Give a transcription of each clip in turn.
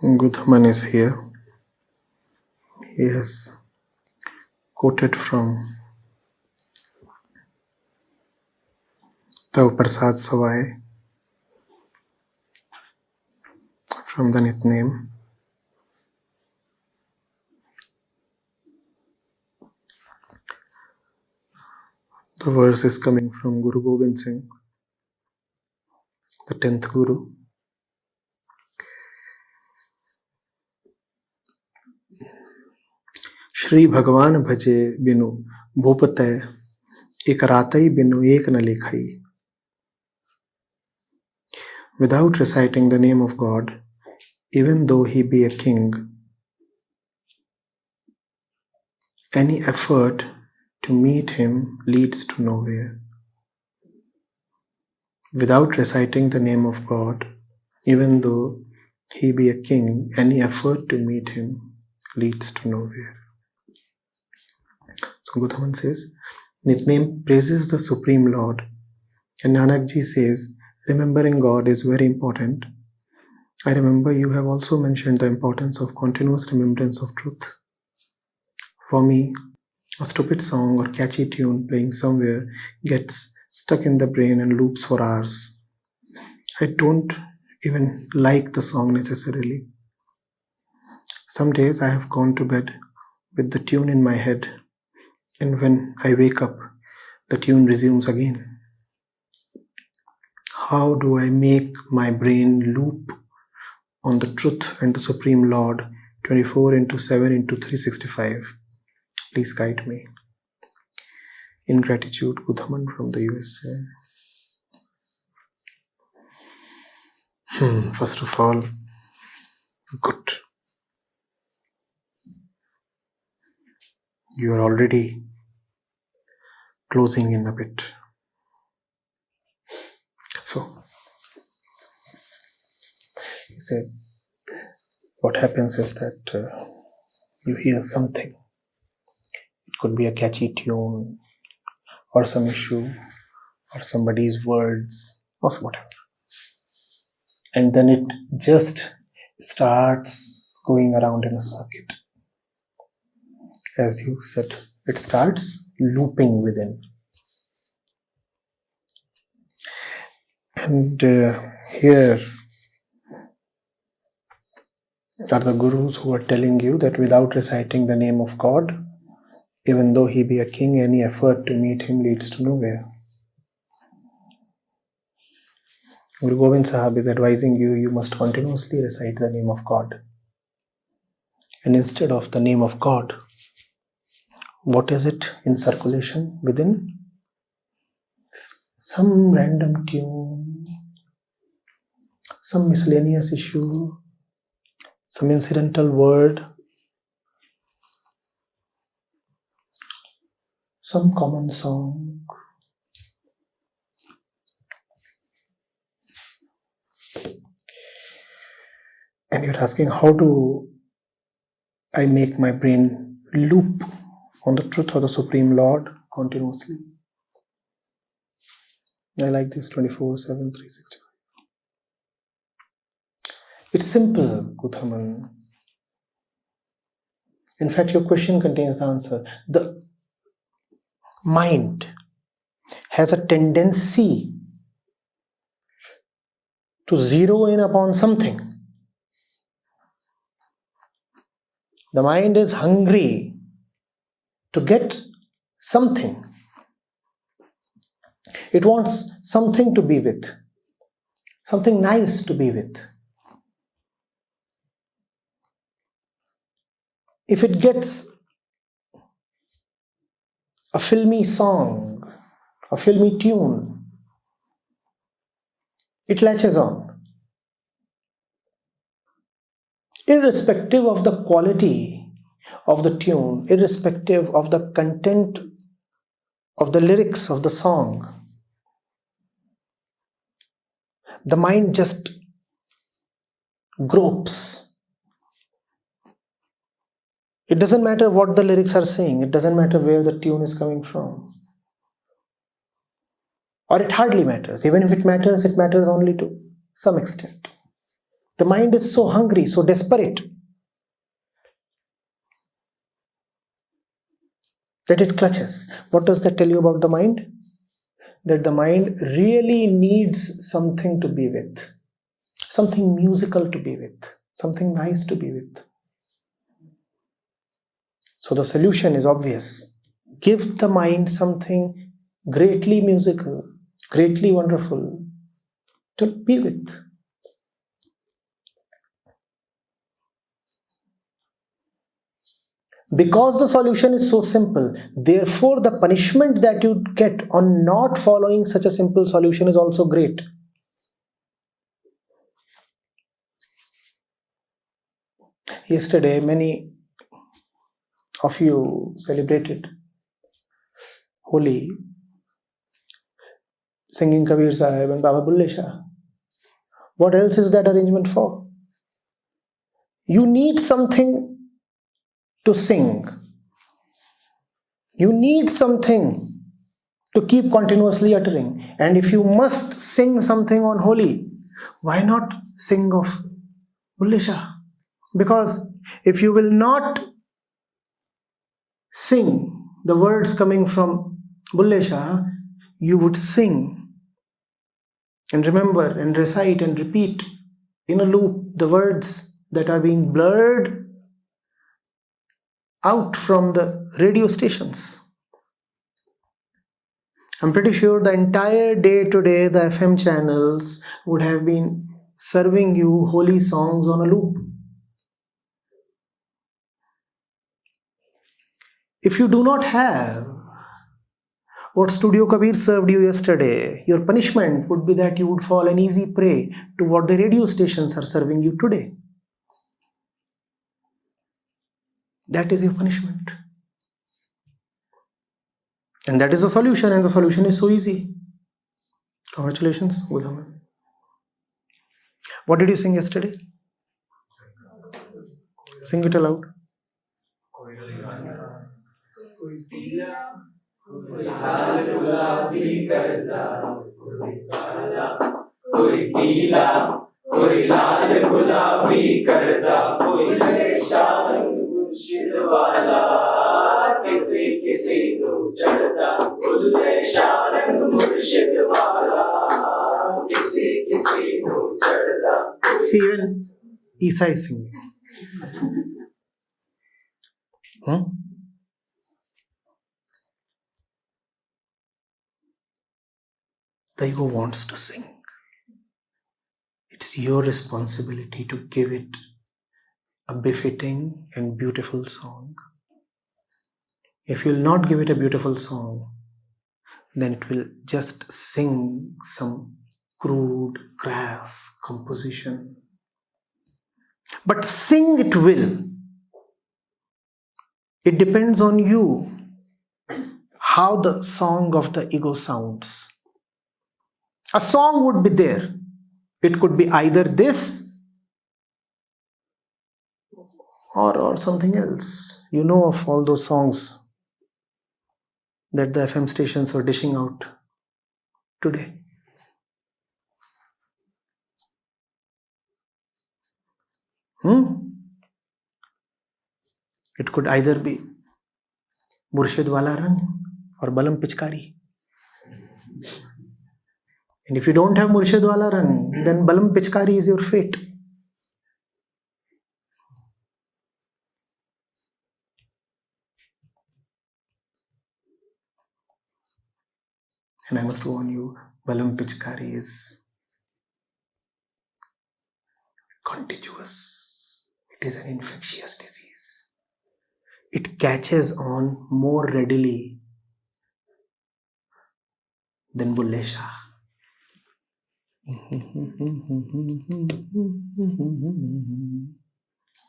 Guthaman is here. He has quoted from Tav Prasad Savai from the Nitnem. The verse is coming from Guru Gobind Singh, the 10th Guru. Shri भगवान भजे बिनु भूपतय एक रातई बिनु एक न लेखई. Without reciting the name of God, even though he be a king, any effort to meet him leads to nowhere. Without reciting the name of God, even though he be a king, any effort to meet him leads to nowhere. So Guthaman says, Nitnem praises the Supreme Lord, and Nanak Ji says, remembering God is very important. I remember you have also mentioned the importance of continuous remembrance of truth. For me, a stupid song or catchy tune playing somewhere gets stuck in the brain and loops for hours. I don't even like the song necessarily. Some days I have gone to bed with the tune in my head, and when I wake up, the tune resumes again. How do I make my brain loop on the truth and the Supreme Lord 24/7/365? Please guide me. In gratitude, Guthaman from the USA. First of all, good. You are already closing in a bit. So, you say, what happens is that you hear something. It could be a catchy tune, or some issue, or somebody's words, or whatever. And then it just starts going around in a circuit. As you said, it starts looping within. And here are the gurus who are telling you that without reciting the name of God, even though he be a king, any effort to meet him leads to nowhere. Guru Gobind Sahib is advising you, you must continuously recite the name of God. And instead of the name of God, what is it in circulation within? Some random tune, some miscellaneous issue, some incidental word, some common song. And you're asking, how do I make my brain loop on the truth of the Supreme Lord continuously? I like this 24/7/365. It's simple, Guthaman. In fact, your question contains the answer. The mind has a tendency to zero in upon something. The mind is hungry to get something. It wants something to be with, something nice to be with. If it gets a filmy song, a filmy tune, it latches on. Irrespective of the quality of the tune, irrespective of the content of the lyrics of the song, the mind just gropes. It doesn't matter what the lyrics are saying. It doesn't matter where the tune is coming from. Or it hardly matters. Even if it matters only to some extent. The mind is so hungry, so desperate, that it clutches. What does that tell you about the mind? That the mind really needs something to be with, something musical to be with, something nice to be with. So the solution is obvious. Give the mind something greatly musical, greatly wonderful to be with. Because the solution is so simple, therefore the punishment that you get on not following such a simple solution is also great. Yesterday, many of you celebrated Holi, singing Kabir Sahib and Baba Bulle Shah. What else is that arrangement for? You need something to sing. You need something to keep continuously uttering. And if you must sing something on Holi, why not sing of Bulle Shah? Because if you will not sing the words coming from Bulle Shah, you would sing and remember and recite and repeat in a loop the words that are being blurred out from the radio stations. I'm pretty sure the entire day today the FM channels would have been serving you holy songs on a loop. If you do not have what Studio Kabir served you yesterday, your punishment would be that you would fall an easy prey to what the radio stations are serving you today. That is your punishment. And that is the solution, and the solution is so easy. Congratulations, Udhaman. What did you sing yesterday? Sing it aloud. कोई पीला कोई लाल गुलाबी करदा कोई परेशान मुर्शिद वाला किसी किसी को चढ़दा बुल्ले शाह मुर्शिद वाला किसी किसी को चढ़दा. See, even Isa is singing. The ego wants to sing. It's your responsibility to give it a befitting and beautiful song. If you'll not give it a beautiful song, then it will just sing some crude, crass composition. But sing it will. It depends on you how the song of the ego sounds. A song would be there. It could be either this or something else. You know of all those songs that the FM stations are dishing out today. It could either be Murshid Wala Rang or Balam Pichkari. And if you don't have Murshid Wala Rang, then Balam Pichkari is your fate. And I must warn you, Balam Pichkari is contagious. It is an infectious disease. It catches on more readily than Bulle Shah.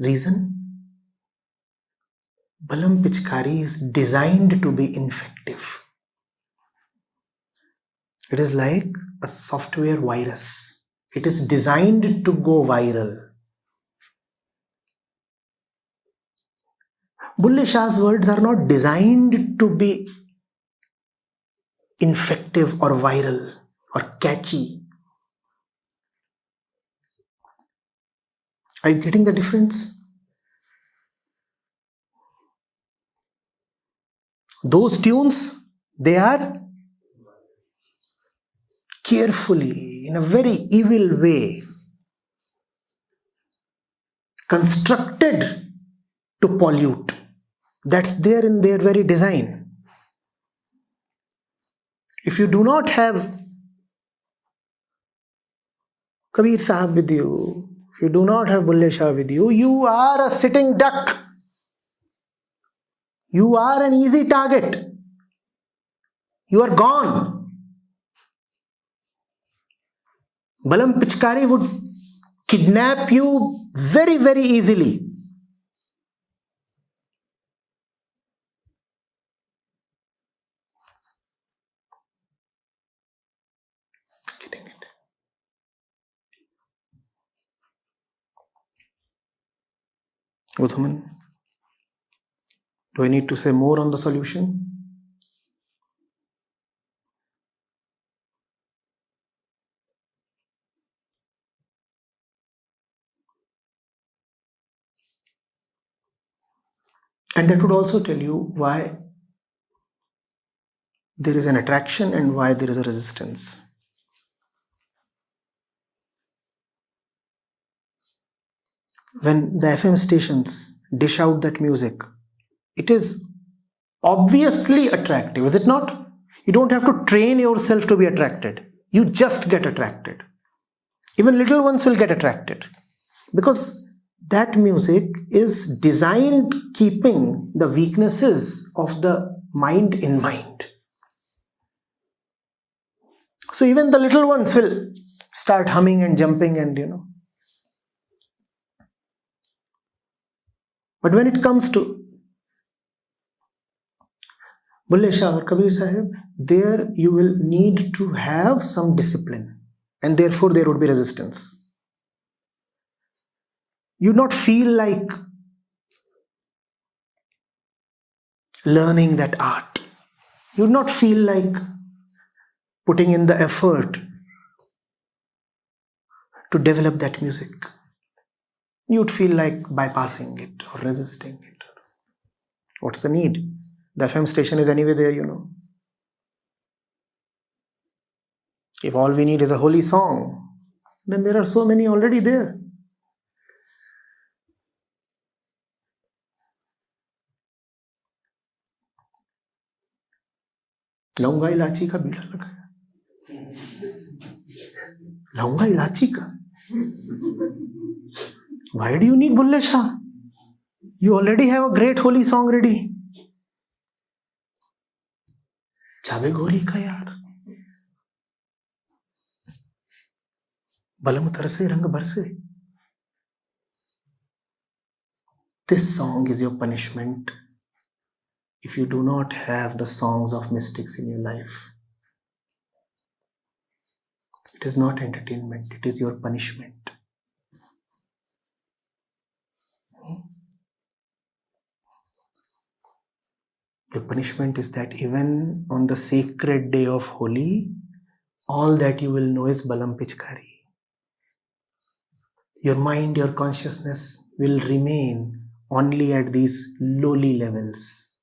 Reason? Balam Pichkari is designed to be infective. It is like a software virus. It is designed to go viral. Bulle Shah's words are not designed to be infective or viral or catchy. Are you getting the difference? Those tunes, they are carefully, in a very evil way, constructed to pollute. That's there in their very design. If you do not have Kabir Sahib with you, if you do not have Bulle Shah with you, you are a sitting duck. You are an easy target. You are gone. Balam Pichkari would kidnap you very, very easily. Getting it? Uthaman, do I need to say more on the solution? And that would also tell you why there is an attraction and why there is a resistance. When the FM stations dish out that music, it is obviously attractive, is it not? You don't have to train yourself to be attracted. You just get attracted. Even little ones will get attracted. Because that music is designed keeping the weaknesses of the mind in mind. So even the little ones will start humming and jumping and But when it comes to Bulle Shah or Kabir Sahib, there you will need to have some discipline, and therefore there would be resistance. You would not feel like learning that art. You would not feel like putting in the effort to develop that music. You would feel like bypassing it or resisting it. What's the need? The FM station is anyway there, If all we need is a holy song, then there are so many already there. लौंगा इलायची का बीड़ा लगाया. लौंगा इलायची का. Why do you need Bulle Shah? You already have a great holy song ready. चाबे गोरी का यार. बलम तरसे रंग बरसे. This song is your punishment if you do not have the songs of mystics in your life. It is not entertainment, it is your punishment. Your punishment is that even on the sacred day of Holi, all that you will know is Balam Pichkari. Your mind, your consciousness will remain only at these lowly levels.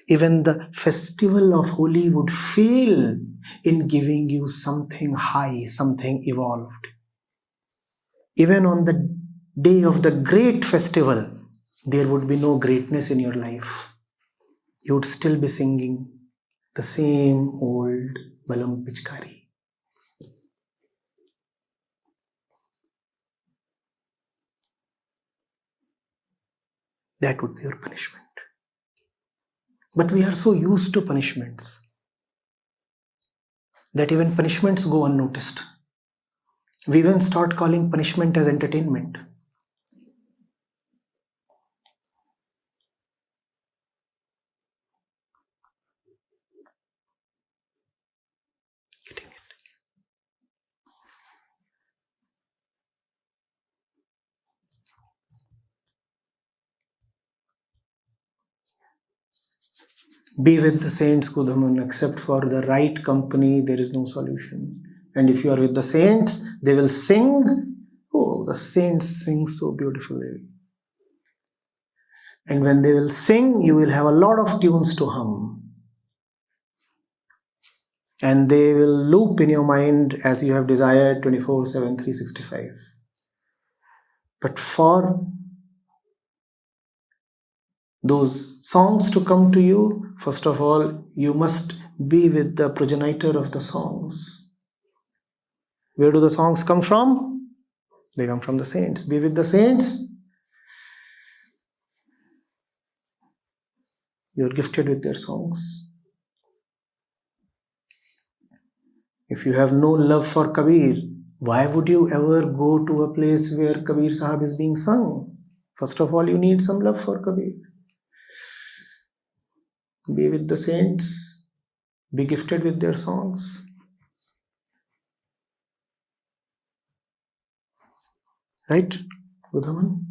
Even the festival of Holi would fail in giving you something high, something evolved. Even on the day of the great festival, there would be no greatness in your life. You would still be singing the same old Balam Pichkari. That would be your punishment. But we are so used to punishments that even punishments go unnoticed. We even start calling punishment as entertainment. Getting it? Be with the saints, Kudhaman. Except for the right company, there is no solution. And if you are with the saints, they will sing. Oh, the saints sing so beautifully. And when they will sing, you will have a lot of tunes to hum. And they will loop in your mind as you have desired 24/7, 365. But for those songs to come to you, first of all, you must be with the progenitor of the songs. Where do the songs come from? They come from the saints. Be with the saints. You are gifted with their songs. If you have no love for Kabir, why would you ever go to a place where Kabir Sahib is being sung? First of all, you need some love for Kabir. Be with the saints. Be gifted with their songs. Right, Buddhaman?